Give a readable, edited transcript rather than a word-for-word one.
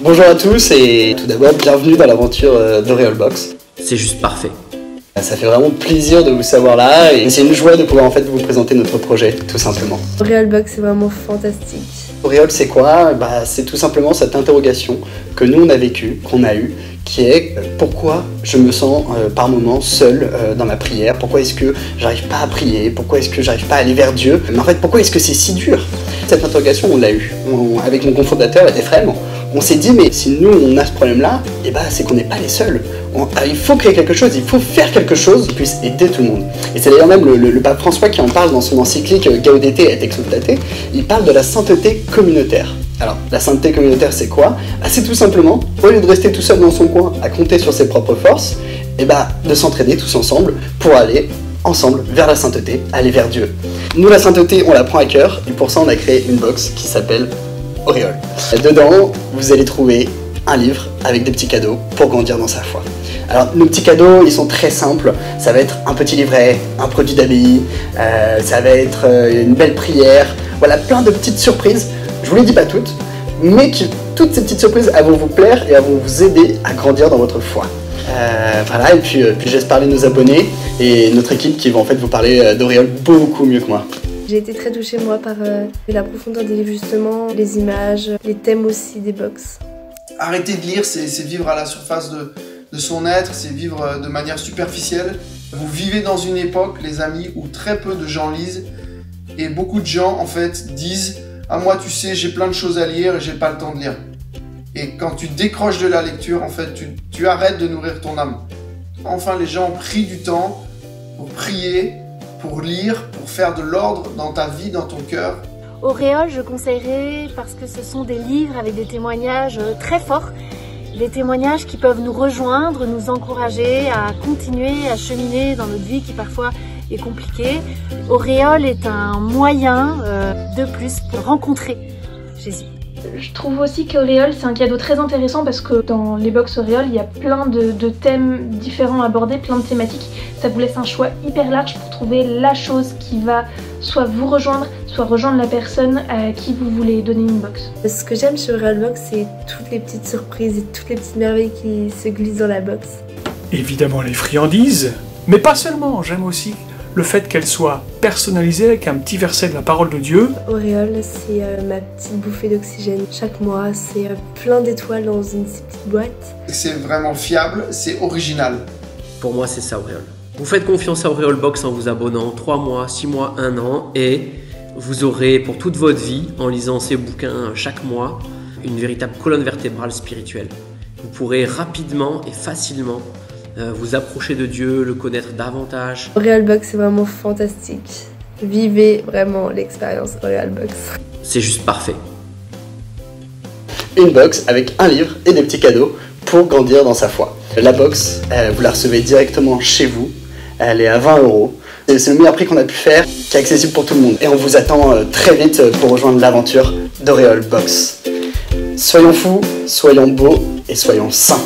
Bonjour à tous et tout d'abord bienvenue dans l'aventure d'Auréole Box. C'est juste parfait. Ça fait vraiment plaisir de vous savoir là et c'est une joie de pouvoir en fait vous présenter notre projet tout simplement. Auréole Box c'est vraiment fantastique. Auréole c'est quoi? C'est tout simplement cette interrogation que nous on a vécue, qu'on a eue, qui est pourquoi je me sens par moments seul dans ma prière, pourquoi est-ce que j'arrive pas à prier, pourquoi est-ce que j'arrive pas à aller vers Dieu, mais en fait pourquoi est-ce que c'est si dur? Cette interrogation on l'a eue, avec mon cofondateur Ephraim, on s'est dit mais si nous on a ce problème là, et c'est qu'on n'est pas les seuls. Il faut créer quelque chose, il faut faire quelque chose qui puisse aider tout le monde. Et c'est d'ailleurs même le pape François qui en parle dans son encyclique Gaudete et Exsultate, il parle de la sainteté communautaire. Alors, la sainteté communautaire, c'est quoi? C'est tout simplement, au lieu de rester tout seul dans son coin à compter sur ses propres forces, de s'entraider tous ensemble pour aller ensemble vers la sainteté, aller vers Dieu. Nous, la sainteté, on la prend à cœur, et pour ça, on a créé une box qui s'appelle Auréole. Dedans, vous allez trouver un livre avec des petits cadeaux pour grandir dans sa foi. Alors, nos petits cadeaux, ils sont très simples. Ça va être un petit livret, un produit d'abbaye, ça va être une belle prière, voilà, plein de petites surprises. Je vous les dis pas toutes, mais toutes ces petites surprises elles vont vous plaire et elles vont vous aider à grandir dans votre foi. Voilà, et puis j'espère parler de nos abonnés et notre équipe qui va en fait vous parler d'Auréole beaucoup mieux que moi. J'ai été très touchée moi par la profondeur des livres justement, les images, les thèmes aussi des box. Arrêter de lire, c'est vivre à la surface de son être, c'est vivre de manière superficielle. Vous vivez dans une époque, les amis, où très peu de gens lisent et beaucoup de gens en fait disent « Ah moi tu sais, j'ai plein de choses à lire et j'ai pas le temps de lire ». Et quand tu décroches de la lecture, en fait, tu arrêtes de nourrir ton âme. Enfin, les gens ont pris du temps pour prier, pour lire, pour faire de l'ordre dans ta vie, dans ton cœur. Auréole, je conseillerais parce que ce sont des livres avec des témoignages très forts, des témoignages qui peuvent nous rejoindre, nous encourager à continuer à cheminer dans notre vie qui parfois est compliquée. Auréole est un moyen de plus pour rencontrer Jésus. Je trouve aussi qu'Auréole c'est un cadeau très intéressant parce que dans les box Auréole il y a plein de thèmes différents abordés, plein de thématiques. Ça vous laisse un choix hyper large pour trouver la chose qui va soit vous rejoindre, soit rejoindre la personne à qui vous voulez donner une box. Ce que j'aime chez Auréole Box c'est toutes les petites surprises et toutes les petites merveilles qui se glissent dans la box. Évidemment les friandises, mais pas seulement, j'aime aussi le fait qu'elle soit personnalisée avec un petit verset de la parole de Dieu. Auréole, c'est ma petite bouffée d'oxygène. Chaque mois, c'est plein d'étoiles dans une petite boîte. C'est vraiment fiable, c'est original. Pour moi, c'est ça, Auréole. Vous faites confiance à Auréole Box en vous abonnant 3 mois, 6 mois, 1 an et vous aurez pour toute votre vie, en lisant ces bouquins chaque mois, une véritable colonne vertébrale spirituelle. Vous pourrez rapidement et facilement vous approcher de Dieu, le connaître davantage. Auréole Box c'est vraiment fantastique. Vivez vraiment l'expérience Auréole Box. C'est juste parfait. Une box avec un livre et des petits cadeaux pour grandir dans sa foi. La box, vous la recevez directement chez vous. Elle est à 20 €. C'est le meilleur prix qu'on a pu faire, qui est accessible pour tout le monde. Et on vous attend très vite pour rejoindre l'aventure d'Auréole Box. Soyons fous, soyons beaux et soyons saints.